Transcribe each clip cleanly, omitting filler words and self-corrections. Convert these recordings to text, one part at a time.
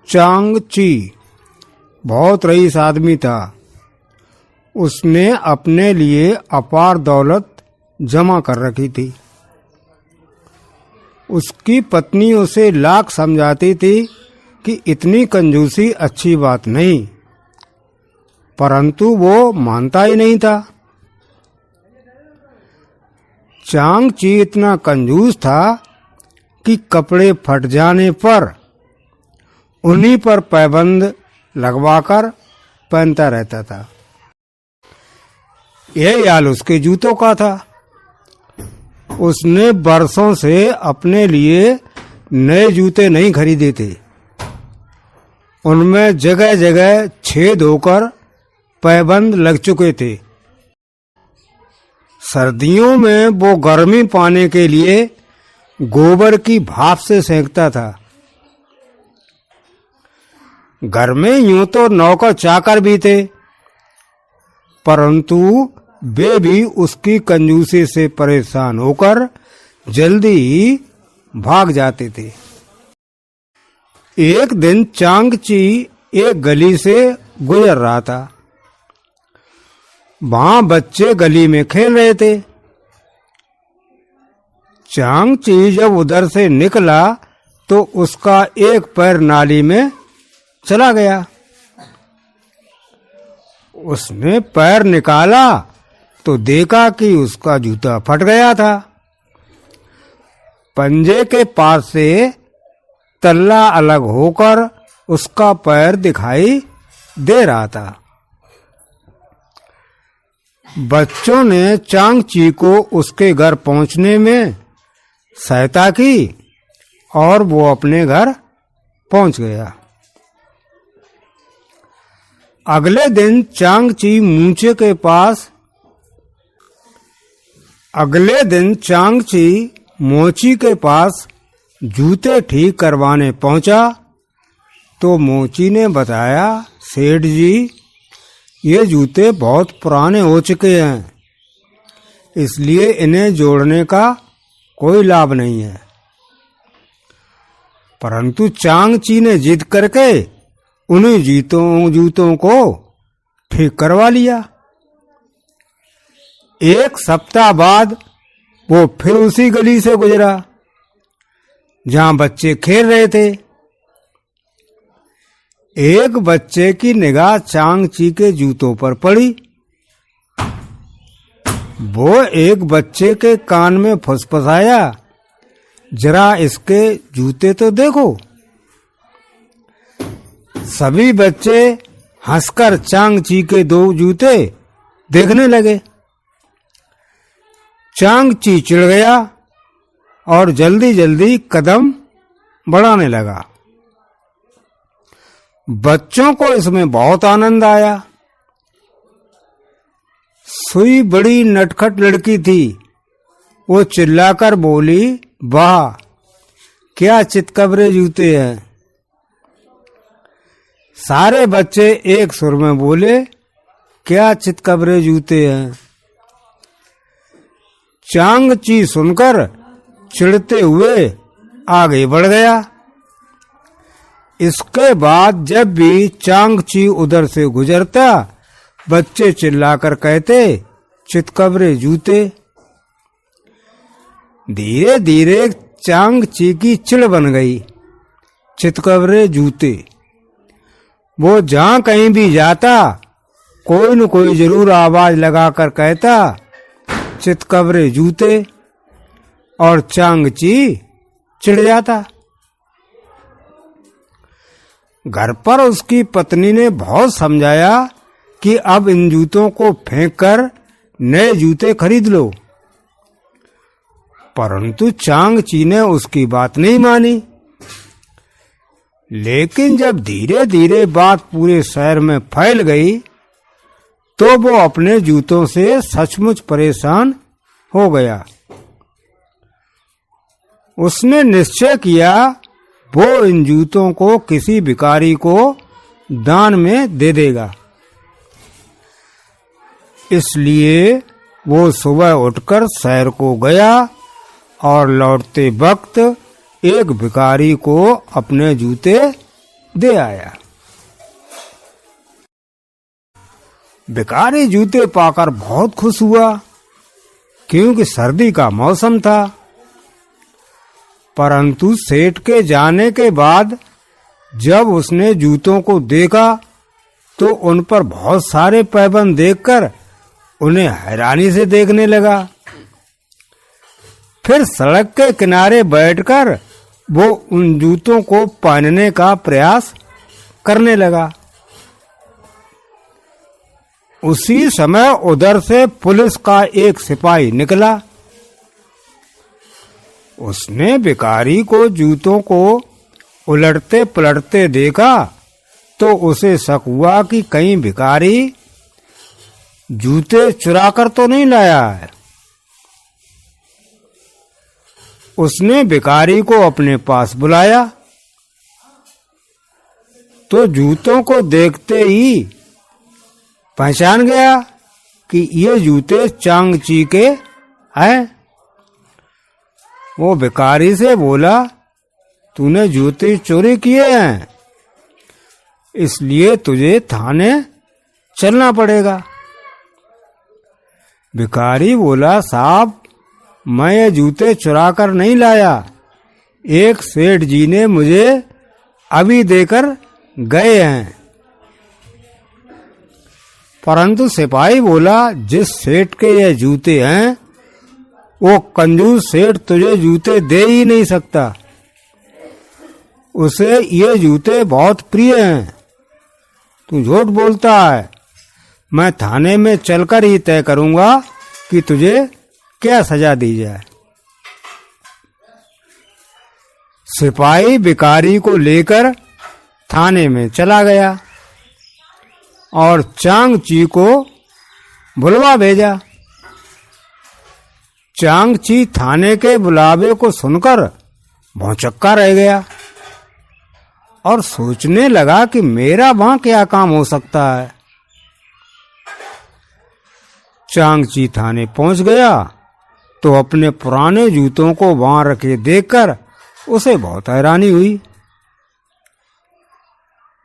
चांग ची बहुत रईस आदमी था। उसने अपने लिए अपार दौलत जमा कर रखी थी। उसकी पत्नी उसे लाख समझाती थी कि इतनी कंजूसी अच्छी बात नहीं, परंतु वो मानता ही नहीं था। चांग ची इतना कंजूस था कि कपड़े फट जाने पर उन्हीं पर पैबंद लगवाकर पहनता रहता था। यह हाल उसके जूतों का था। उसने बरसों से अपने लिए नए जूते नहीं खरीदे थे। उनमें जगह जगह छेद होकर पैबंद लग चुके थे। सर्दियों में वो गर्मी पाने के लिए गोबर की भाप से सेंकता था। घर में यूं तो नौकर चाकर भी थे, परंतु वे भी उसकी कंजूसी से परेशान होकर जल्दी ही भाग जाते थे। एक दिन चांग ची एक गली से गुजर रहा था। वहां बच्चे गली में खेल रहे थे। चांग ची जब उधर से निकला तो उसका एक पैर नाली में चला गया। उसने पैर निकाला तो देखा कि उसका जूता फट गया था। पंजे के पास से तल्ला अलग होकर उसका पैर दिखाई दे रहा था। बच्चों ने चांग ची को उसके घर पहुंचने में सहायता की और वो अपने घर पहुंच गया। अगले दिन चांग ची मोची के पास जूते ठीक करवाने पहुंचा तो मोची ने बताया, सेठ जी, ये जूते बहुत पुराने हो चुके हैं, इसलिए इन्हें जोड़ने का कोई लाभ नहीं है। परंतु चांग ची ने जिद करके उन्हीं जूतों को ठीक करवा लिया। एक सप्ताह बाद वो फिर उसी गली से गुजरा जहां बच्चे खेल रहे थे। एक बच्चे की निगाह चांग ची के जूतों पर पड़ी। वो एक बच्चे के कान में फुसफुसाया, जरा इसके जूते तो देखो। सभी बच्चे हंसकर चांग ची के दो जूते देखने लगे। चांग ची चिढ़ गया और जल्दी जल्दी कदम बढ़ाने लगा। बच्चों को इसमें बहुत आनंद आया। सुई बड़ी नटखट लड़की थी। वो चिल्लाकर बोली, वाह, क्या चितकबरे जूते हैं। सारे बच्चे एक सुर में बोले, क्या चितकबरे जूते हैं। चांग ची सुनकर चिढ़ते हुए आगे बढ़ गया। इसके बाद जब भी चांग ची उधर से गुजरता, बच्चे चिल्लाकर कहते, चितकबरे जूते। धीरे धीरे चांग ची की चिढ़ बन गई, चितकबरे जूते। वो जहां कहीं भी जाता, कोई न कोई जरूर आवाज लगाकर कहता, चितकबरे जूते, और चांग ची चिढ़ जाता। घर पर उसकी पत्नी ने बहुत समझाया कि अब इन जूतों को फेंककर नए जूते खरीद लो, परंतु चांग ची ने उसकी बात नहीं मानी। लेकिन जब धीरे धीरे बात पूरे शहर में फैल गई तो वो अपने जूतों से सचमुच परेशान हो गया। उसने निश्चय किया वो इन जूतों को किसी भिखारी को दान में दे देगा। इसलिए वो सुबह उठकर शहर को गया और लौटते वक्त एक भिखारी को अपने जूते दे आया। भिखारी जूते पाकर बहुत खुश हुआ, क्योंकि सर्दी का मौसम था। परंतु सेठ के जाने के बाद जब उसने जूतों को देखा तो उन पर बहुत सारे पैबंद देखकर उन्हें हैरानी से देखने लगा। फिर सड़क के किनारे बैठकर वो उन जूतों को पहनने का प्रयास करने लगा। उसी समय उधर से पुलिस का एक सिपाही निकला। उसने भिखारी को जूतों को उलटते पलटते देखा तो उसे शक हुआ कि कहीं भिखारी जूते चुरा कर तो नहीं लाया है। उसने भिखारी को अपने पास बुलाया तो जूतों को देखते ही पहचान गया कि ये जूते चांगची के हैं। वो भिखारी से बोला, तूने जूते चोरी किए हैं, इसलिए तुझे थाने चलना पड़ेगा। भिखारी बोला, साहब मैं ये जूते चुरा कर नहीं लाया, एक सेठ जी ने मुझे अभी देकर गए हैं। परंतु सिपाही बोला, जिस सेठ के ये जूते हैं वो कंजूस सेठ तुझे जूते दे ही नहीं सकता, उसे ये जूते बहुत प्रिय हैं, तू झूठ बोलता है। मैं थाने में चलकर ही तय करूंगा कि तुझे क्या सजा दी जाए। सिपाही भिखारी को लेकर थाने में चला गया और चांगची को बुलवा भेजा। चांगची थाने के बुलावे को सुनकर भौचक्का रह गया और सोचने लगा कि मेरा वहां क्या काम हो सकता है। चांगची थाने पहुंच गया तो अपने पुराने जूतों को वहां रखे देखकर उसे बहुत हैरानी हुई।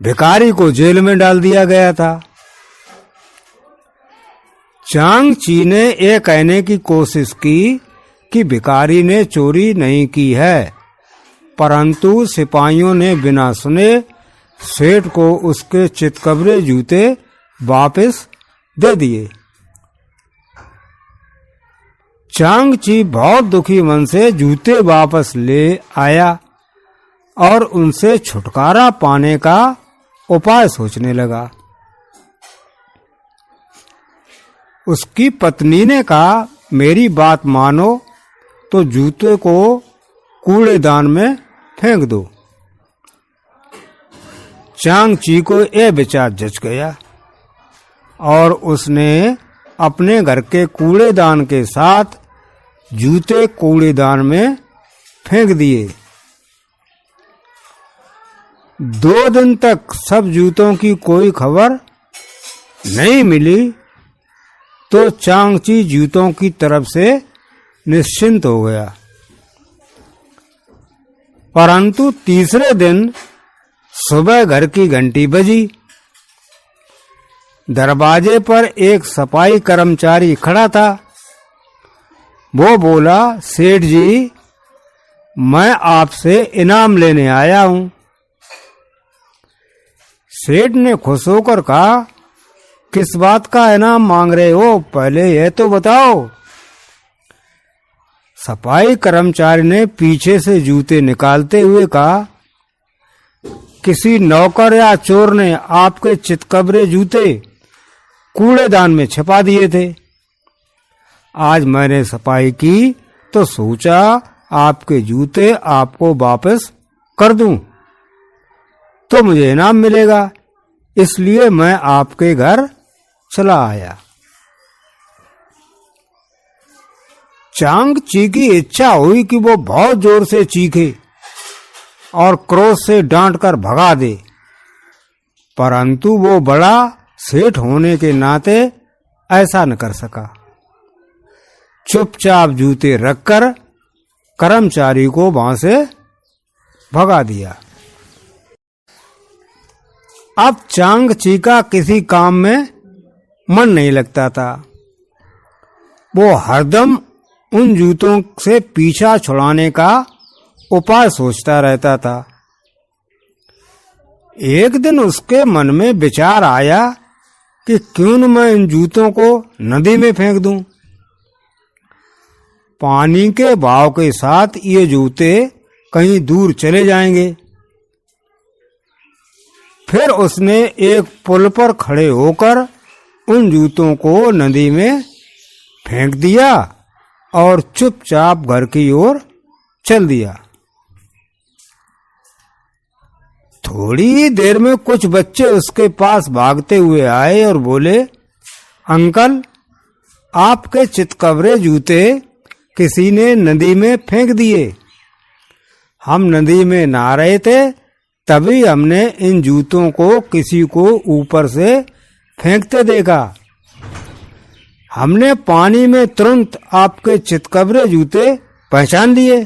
भिखारी को जेल में डाल दिया गया था। चांगची ने यह कहने की कोशिश की कि भिखारी ने चोरी नहीं की है, परंतु सिपाहियों ने बिना सुने सेठ को उसके चितकबरे जूते वापस दे दिए। चांगची बहुत दुखी मन से जूते वापस ले आया और उनसे छुटकारा पाने का उपाय सोचने लगा। उसकी पत्नी ने कहा, मेरी बात मानो तो जूते को कूड़ेदान में फेंक दो। चांगची को यह विचार जच गया और उसने अपने घर के कूड़ेदान के साथ जूते कूड़ेदान में फेंक दिए। 2 दिन तक सब जूतों की कोई खबर नहीं मिली तो चांगची जूतों की तरफ से निश्चिंत हो गया। परंतु तीसरे दिन सुबह घर की घंटी बजी। दरवाजे पर एक सफाई कर्मचारी खड़ा था। वो बोला, सेठ जी मैं आपसे इनाम लेने आया हूं। सेठ ने खुश होकर कहा, किस बात का इनाम मांग रहे हो, पहले यह तो बताओ। सफाई कर्मचारी ने पीछे से जूते निकालते हुए कहा, किसी नौकर या चोर ने आपके चितकबरे जूते कूड़ेदान में छिपा दिए थे। आज मैंने सफाई की तो सोचा आपके जूते आपको वापस कर दूं तो मुझे इनाम मिलेगा, इसलिए मैं आपके घर चला आया। चांगची की इच्छा हुई कि वो बहुत जोर से चीखे और क्रोध से डांटकर भगा दे, परंतु वो बड़ा सेठ होने के नाते ऐसा न कर सका। चुपचाप जूते रखकर कर्मचारी को वहां से भगा दिया। अब चांगची का किसी काम में मन नहीं लगता था। वो हरदम उन जूतों से पीछा छुड़ाने का उपाय सोचता रहता था। एक दिन उसके मन में विचार आया कि क्यों न मैं इन जूतों को नदी में फेंक दूं। पानी के बहाव के साथ ये जूते कहीं दूर चले जाएंगे। फिर उसने एक पुल पर खड़े होकर उन जूतों को नदी में फेंक दिया और चुपचाप घर की ओर चल दिया। थोड़ी ही देर में कुछ बच्चे उसके पास भागते हुए आए और बोले, अंकल, आपके चितकबरे जूते किसी ने नदी में फेंक दिए। हम नदी में नहा रहे थे, तभी हमने इन जूतों को किसी को ऊपर से फेंकते देखा। हमने पानी में तुरंत आपके चितकबरे जूते पहचान लिए।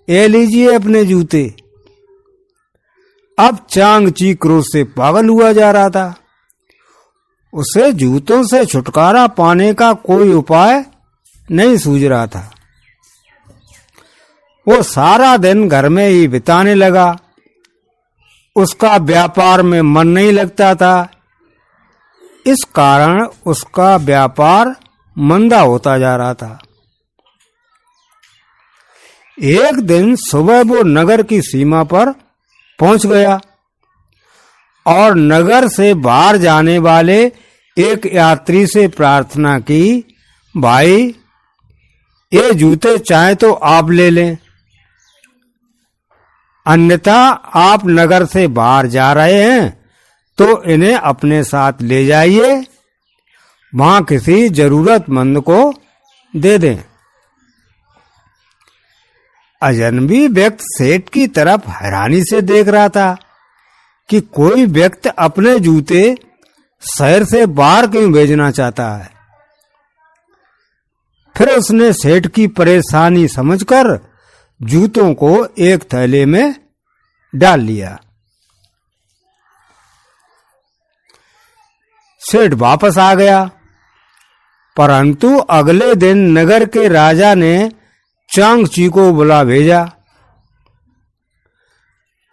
ये लीजिए अपने जूते। अब चांगची क्रोध से पागल हुआ जा रहा था। उसे जूतों से छुटकारा पाने का कोई उपाय नहीं सूझ रहा था। वो सारा दिन घर में ही बिताने लगा। उसका व्यापार में मन नहीं लगता था। इस कारण उसका व्यापार मंदा होता जा रहा था। एक दिन सुबह वो नगर की सीमा पर पहुंच गया और नगर से बाहर जाने वाले एक यात्री से प्रार्थना की, भाई, ये जूते चाहे तो आप ले लें, अन्यथा आप नगर से बाहर जा रहे हैं तो इन्हें अपने साथ ले जाइए, वहां किसी जरूरतमंद को दे दें। अजनबी व्यक्ति सेठ की तरफ हैरानी से देख रहा था कि कोई व्यक्ति अपने जूते शहर से बाहर क्यों भेजना चाहता है। फिर उसने सेठ की परेशानी समझकर जूतों को एक थैले में डाल लिया। सेठ वापस आ गया, परंतु अगले दिन नगर के राजा ने चांगची को बुला भेजा।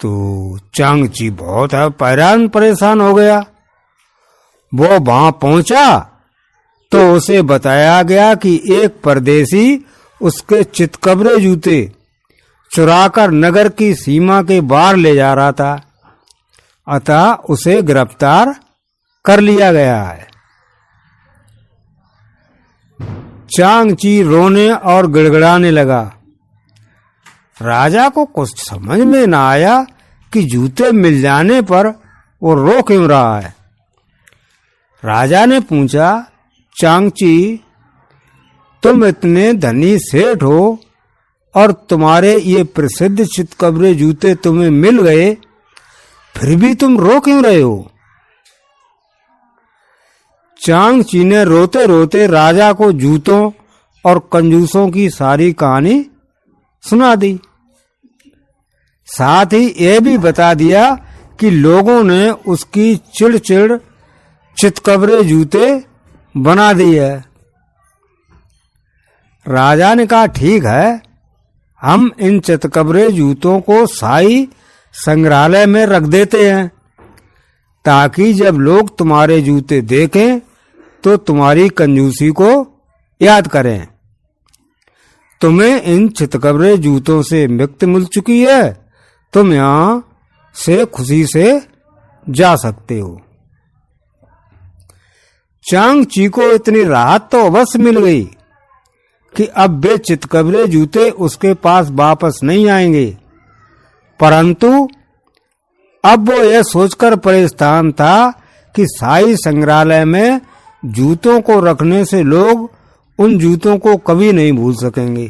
तो चांगची बहुत परेशान हो गया। वो वहां पहुंचा तो उसे बताया गया कि एक परदेसी उसके चितकबरे जूते चुराकर नगर की सीमा के बाहर ले जा रहा था, अतः उसे गिरफ्तार कर लिया गया है। चांगची रोने और गिड़गिड़ाने लगा। राजा को कुछ समझ में न आया कि जूते मिल जाने पर वो रो क्यों रहा है। राजा ने पूछा, चांगची, तुम इतने धनी सेठ हो और तुम्हारे ये प्रसिद्ध चितकबरे जूते तुम्हें मिल गए, फिर भी तुम रो क्यों रहे हो। चांगची ने रोते रोते राजा को जूतों और कंजूसों की सारी कहानी सुना दी। साथ ही ये भी बता दिया कि लोगों ने उसकी चिड़चिड़ चितकबरे जूते बना दी है। राजा ने कहा, ठीक है, हम इन चितकबरे जूतों को शाही संग्रहालय में रख देते हैं, ताकि जब लोग तुम्हारे जूते देखें तो तुम्हारी कंजूसी को याद करें। तुम्हें इन चितकबरे जूतों से मुक्ति मिल चुकी है, तुम यहां से खुशी से जा सकते हो। चांगची को इतनी राहत तो अवश्य मिल गई कि अब वे चितकबरे जूते उसके पास वापस नहीं आएंगे, परंतु अब वो यह सोचकर परेशान था कि शाही संग्रहालय में जूतों को रखने से लोग उन जूतों को कभी नहीं भूल सकेंगे।